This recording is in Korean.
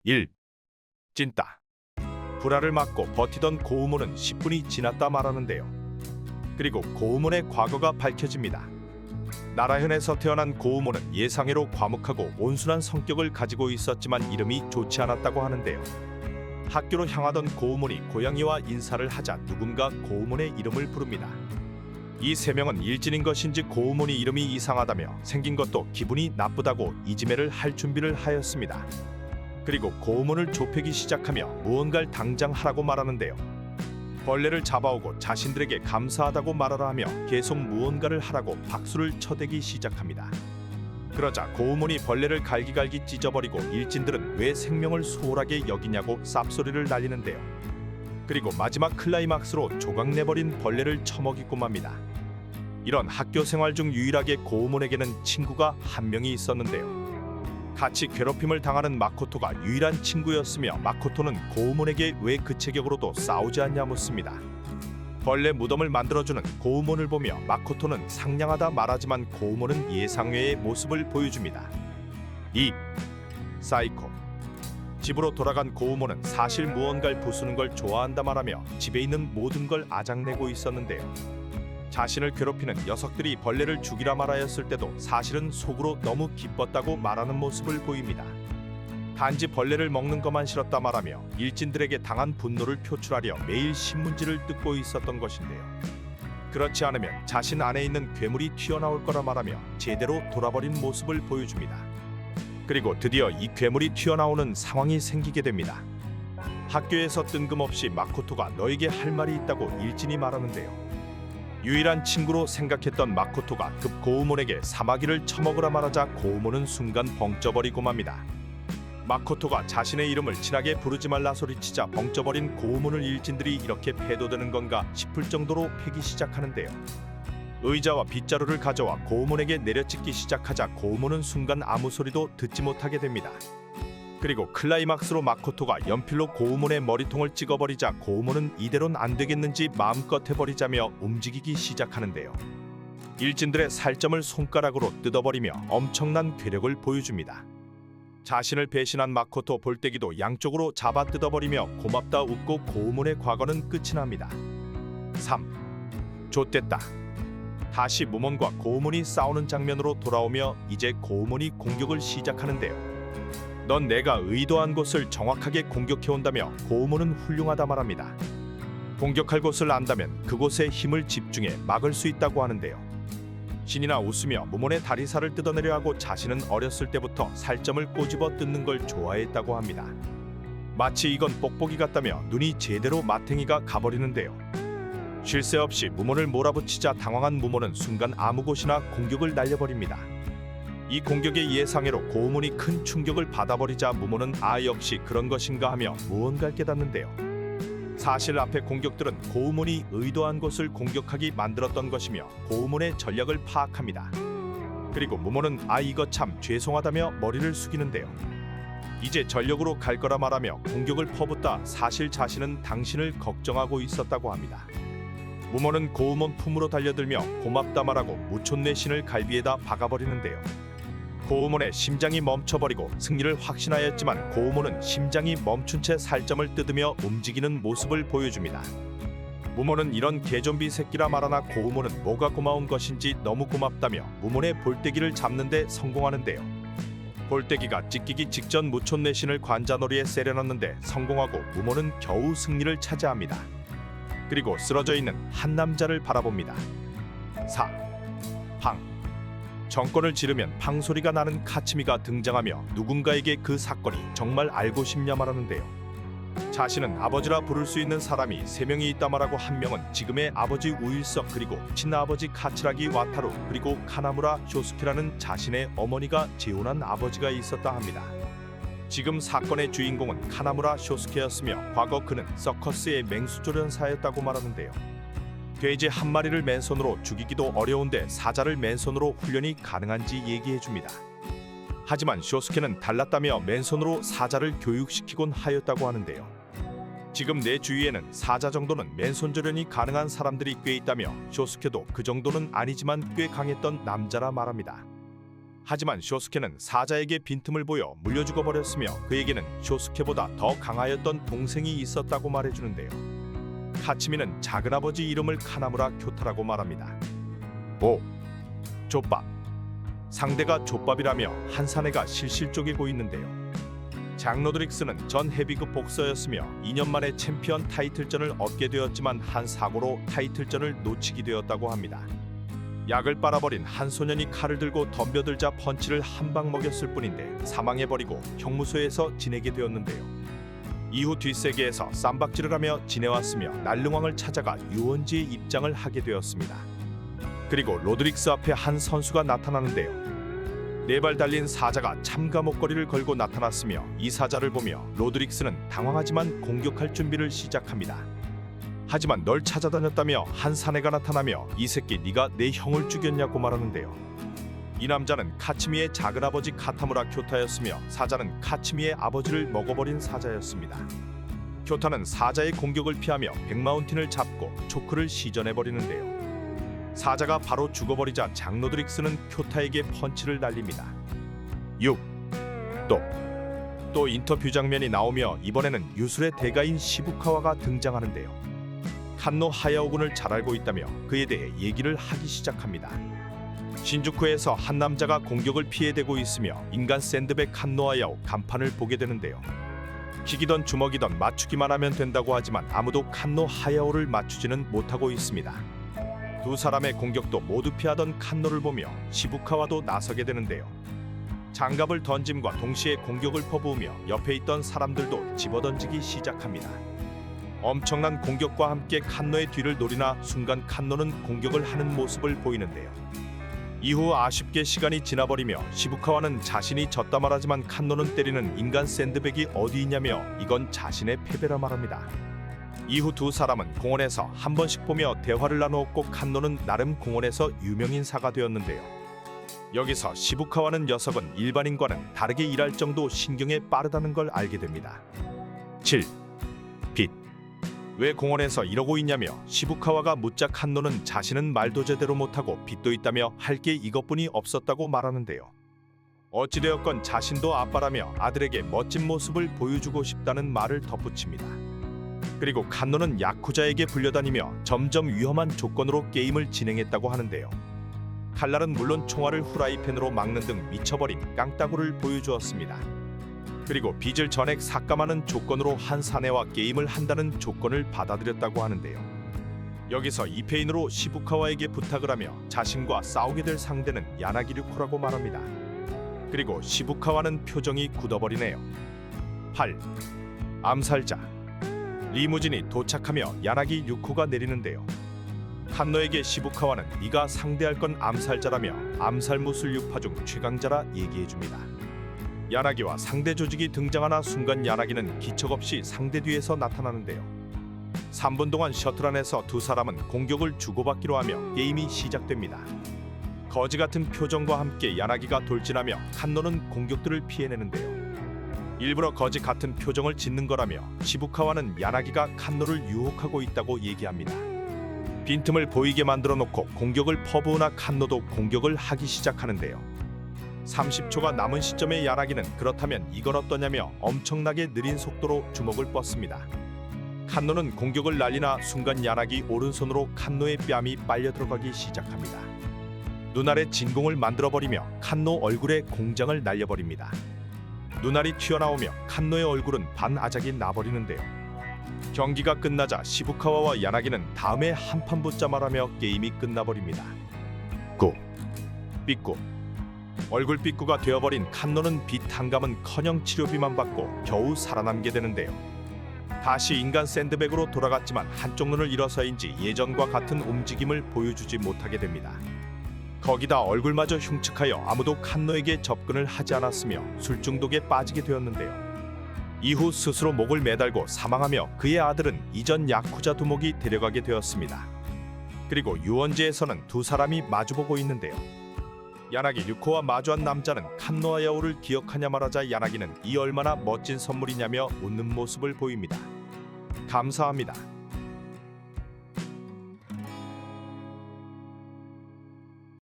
1. 찐따. 불화를 막고 버티던 고우모는 10분이 지났다 말하는데요. 그리고 고우모의 과거가 밝혀집니다. 나라현에서 태어난 고우모는 예상외로 과묵하고 온순한 성격을 가지고 있었지만 이름이 좋지 않았다고 하는데요. 학교로 향하던 고우모니 고양이와 인사를 하자 누군가 고우모의 이름을 부릅니다. 이 세 명은 일진인 것인지 고우모니 이름이 이상하다며 생긴 것도 기분이 나쁘다고 이지매를 할 준비를 하였습니다. 그리고 고우모를 좁히기 시작하며 무언가를 당장 하라고 말하는데요. 벌레를 잡아오고 자신들에게 감사하다고 말하라 하며 계속 무언가를 하라고 박수를 쳐대기 시작합니다. 그러자 고우모니 벌레를 갈기갈기 찢어버리고 일진들은 왜 생명을 소홀하게 여기냐고 쌉소리를 날리는데요. 그리고 마지막 클라이막스로 조각내버린 벌레를 처먹이고 맙니다. 이런 학교 생활 중 유일하게 고우몬에게는 친구가 한 명이 있었는데요. 같이 괴롭힘을 당하는 마코토가 유일한 친구였으며 마코토는 고우몬에게 왜 그 체격으로도 싸우지 않냐 묻습니다. 벌레 무덤을 만들어주는 고우몬을 보며 마코토는 상냥하다 말하지만 고우몬은 예상외의 모습을 보여줍니다. 2. 사이코. 집으로 돌아간 고우몬은 사실 무언가를 부수는 걸 좋아한다 말하며 집에 있는 모든 걸 아작내고 있었는데요. 자신을 괴롭히는 녀석들이 벌레를 죽이라 말하였을 때도 사실은 속으로 너무 기뻤다고 말하는 모습을 보입니다. 단지 벌레를 먹는 것만 싫었다 말하며 일진들에게 당한 분노를 표출하려 매일 신문지를 뜯고 있었던 것인데요. 그렇지 않으면 자신 안에 있는 괴물이 튀어나올 거라 말하며 제대로 돌아버린 모습을 보여줍니다. 그리고 드디어 이 괴물이 튀어나오는 상황이 생기게 됩니다. 학교에서 뜬금없이 마코토가 너에게 할 말이 있다고 일진이 말하는데요. 유일한 친구로 생각했던 마코토가 급 고우몬에게 사마귀를 처먹으라 말하자 고우몬은 순간 벙쪄버리고 맙니다. 마코토가 자신의 이름을 친하게 부르지 말라 소리치자 벙쪄버린 고우몬을 일진들이 이렇게 패도되는 건가 싶을 정도로 패기 시작하는데요. 의자와 빗자루를 가져와 고우몬에게 내려찍기 시작하자 고우몬은 순간 아무 소리도 듣지 못하게 됩니다. 그리고 클라이막스로 마코토가 연필로 고우몬의 머리통을 찍어버리자 고우몬은 이대로는 안 되겠는지 마음껏 해버리자며 움직이기 시작하는데요. 일진들의 살점을 손가락으로 뜯어버리며 엄청난 괴력을 보여줍니다. 자신을 배신한 마코토 볼때기도 양쪽으로 잡아 뜯어버리며 고맙다 웃고 고우몬의 과거는 끝이 납니다. 3. 좆됐다. 다시 무몬과 고우몬이 싸우는 장면으로 돌아오며 이제 고우몬이 공격을 시작하는데요. 넌 내가 의도한 곳을 정확하게 공격해온다며 고우몬은 훌륭하다 말합니다. 공격할 곳을 안다면 그곳에 힘을 집중해 막을 수 있다고 하는데요. 신이나 웃으며 무몬의 다리살을 뜯어내려 하고 자신은 어렸을 때부터 살점을 꼬집어 뜯는 걸 좋아했다고 합니다. 마치 이건 뽁뽁이 같다며 눈이 제대로 마탱이가 가버리는데요. 쉴 새 없이 무몬을 몰아붙이자 당황한 무몬은 순간 아무 곳이나 공격을 날려버립니다. 이 공격의 예상외로 고우몬이 큰 충격을 받아버리자 무몬은 아 역시 그런 것인가 하며 무언가를 깨닫는데요. 사실 앞의 공격들은 고우몬이 의도한 곳을 공격하기 만들었던 것이며 고우몬의 전략을 파악합니다. 그리고 무몬은 아 이거 참 죄송하다며 머리를 숙이는데요. 이제 전력으로 갈 거라 말하며 공격을 퍼붓다 사실 자신은 당신을 걱정하고 있었다고 합니다. 무몬은 고우몬 품으로 달려들며 고맙다 말하고 무촌내 신을 갈비에다 박아버리는데요. 고우몬의 심장이 멈춰버리고 승리를 확신하였지만 고우몬은 심장이 멈춘 채 살점을 뜯으며 움직이는 모습을 보여줍니다. 무몬은 이런 개좀비 새끼라 말하나 고우몬은 뭐가 고마운 것인지 너무 고맙다며 무몬의 볼때기를 잡는데 성공하는데요. 볼때기가 찢기기 직전 무촌내 신을 관자놀이에 세려놨는데 성공하고 무몬은 겨우 승리를 차지합니다. 그리고 쓰러져 있는 한 남자를 바라봅니다. 4. 팡. 정권을 지르면 팡 소리가 나는 카츠미가 등장하며 누군가에게 그 사건이 정말 알고 싶냐 말하는데요. 자신은 아버지라 부를 수 있는 사람이 3명이 있다 말하고 한 명은 지금의 아버지 우일석 그리고 친아버지 카츠라기 와타루 그리고 카나무라 쇼스케라는 자신의 어머니가 재혼한 아버지가 있었다 합니다. 지금 사건의 주인공은 카나무라 쇼스케였으며 과거 그는 서커스의 맹수조련사였다고 말하는데요. 돼지 한 마리를 맨손으로 죽이기도 어려운데 사자를 맨손으로 훈련이 가능한지 얘기해줍니다. 하지만 쇼스케는 달랐다며 맨손으로 사자를 교육시키곤 하였다고 하는데요. 지금 내 주위에는 사자 정도는 맨손 조련이 가능한 사람들이 꽤 있다며 쇼스케도 그 정도는 아니지만 꽤 강했던 남자라 말합니다. 하지만 쇼스케는 사자에게 빈틈을 보여 물려 죽어버렸으며 그에게는 쇼스케보다 더 강하였던 동생이 있었다고 말해주는데요. 카츠미는 작은아버지 이름을 카나무라 교타라고 말합니다. 5. 족밥. 상대가 족밥이라며 한 사내가 실실 쪼개고 있는데요. 장 로드릭스는 전 헤비급 복서였으며 2년 만에 챔피언 타이틀전을 얻게 되었지만 한 사고로 타이틀전을 놓치게 되었다고 합니다. 약을 빨아버린 한 소년이 칼을 들고 덤벼들자 펀치를 한 방 먹였을 뿐인데 사망해버리고 형무소에서 지내게 되었는데요. 이후 뒷세계에서 쌈박질을 하며 지내왔으며 날릉왕을 찾아가 유원지의 입장을 하게 되었습니다. 그리고 로드릭스 앞에 한 선수가 나타나는데요. 4발 달린 사자가 참가 목걸이를 걸고 나타났으며 이 사자를 보며 로드릭스는 당황하지만 공격할 준비를 시작합니다. 하지만 널 찾아다녔다며 한 사내가 나타나며 이 새끼 네가 내 형을 죽였냐고 말하는데요. 이 남자는 카츠미의 작은아버지 카타무라 교타였으며 사자는 카츠미의 아버지를 먹어버린 사자였습니다. 교타는 사자의 공격을 피하며 백마운틴을 잡고 초크를 시전해버리는데요. 사자가 바로 죽어버리자 장 로드릭스는 교타에게 펀치를 날립니다. 6. 또 인터뷰 장면이 나오며 이번에는 유술의 대가인 시부카와가 등장하는데요. 칸노 하야오군을 잘 알고 있다며 그에 대해 얘기를 하기 시작합니다. 신주쿠에서 한 남자가 공격을 피해대고 있으며 인간 샌드백 칸노 하야오 간판을 보게 되는데요. 킥이던 주먹이던 맞추기만 하면 된다고 하지만 아무도 칸노 하야오를 맞추지는 못하고 있습니다. 두 사람의 공격도 모두 피하던 칸노를 보며 시부카와도 나서게 되는데요. 장갑을 던짐과 동시에 공격을 퍼부으며 옆에 있던 사람들도 집어던지기 시작합니다. 엄청난 공격과 함께 칸노의 뒤를 노리나 순간 칸노는 공격을 하는 모습을 보이는데요. 이후 아쉽게 시간이 지나버리며 시부카와는 자신이 졌다 말하지만 칸노는 때리는 인간 샌드백이 어디 있냐며 이건 자신의 패배라 말합니다. 이후 두 사람은 공원에서 한 번씩 보며 대화를 나누었고 칸노는 나름 공원에서 유명인사가 되었는데요. 여기서 시부카와는 녀석은 일반인과는 다르게 일할 정도 신경에 빠르다는 걸 알게 됩니다. 7. 빛. 왜 공원에서 이러고 있냐며 시부카와가 묻자 칸노는 자신은 말도 제대로 못하고 빚도 있다며 할 게 이것뿐이 없었다고 말하는데요. 어찌되었건 자신도 아빠라며 아들에게 멋진 모습을 보여주고 싶다는 말을 덧붙입니다. 그리고 칸노는 야쿠자에게 불려다니며 점점 위험한 조건으로 게임을 진행했다고 하는데요. 칼날은 물론 총알을 후라이팬으로 막는 등 미쳐버린 깡따구를 보여주었습니다. 그리고 빚을 전액 삭감하는 조건으로 한 사내와 게임을 한다는 조건을 받아들였다고 하는데요. 여기서 이페인으로 시부카와에게 부탁을 하며 자신과 싸우게 될 상대는 야나기 류코라고 말합니다. 그리고 시부카와는 표정이 굳어버리네요. 8. 암살자. 리무진이 도착하며 야나기 류코가 내리는데요. 칸노에게 시부카와는 네가 상대할 건 암살자라며 암살 무술 유파 중 최강자라 얘기해줍니다. 야나기와 상대 조직이 등장하나 순간 야나기는 기척 없이 상대 뒤에서 나타나는데요. 3분 동안 셔틀 안에서 두 사람은 공격을 주고받기로 하며 게임이 시작됩니다. 거지 같은 표정과 함께 야나기가 돌진하며 칸노는 공격들을 피해내는데요. 일부러 거지 같은 표정을 짓는 거라며 시부카와는 야나기가 칸노를 유혹하고 있다고 얘기합니다. 빈틈을 보이게 만들어 놓고 공격을 퍼부으나 칸노도 공격을 하기 시작하는데요. 30초가 남은 시점에 야나기는 그렇다면 이건 어떠냐며 엄청나게 느린 속도로 주먹을 뻗습니다. 칸노는 공격을 날리나 순간 야나기 오른손으로 칸노의 뺨이 빨려 들어가기 시작합니다. 눈알에 진공을 만들어버리며 칸노 얼굴에 공장을 날려버립니다. 눈알이 튀어나오며 칸노의 얼굴은 반아작이 나버리는데요. 경기가 끝나자 시부카와와 야나기는 다음에 한판 붙자 말하며 게임이 끝나버립니다. 9. 삐꾸. 얼굴 삐꾸가 되어버린 칸노는 빚 탕감은커녕 치료비만 받고 겨우 살아남게 되는데요. 다시 인간 샌드백으로 돌아갔지만 한쪽 눈을 잃어서인지 예전과 같은 움직임을 보여주지 못하게 됩니다. 거기다 얼굴마저 흉측하여 아무도 칸노에게 접근을 하지 않았으며 술 중독에 빠지게 되었는데요. 이후 스스로 목을 매달고 사망하며 그의 아들은 이전 야쿠자 두목이 데려가게 되었습니다. 그리고 유원지에서는 두 사람이 마주보고 있는데요. 야나기 류코와 마주한 남자는 칸노 하야오를 기억하냐 말하자 야나기는 이 얼마나 멋진 선물이냐며 웃는 모습을 보입니다. 감사합니다.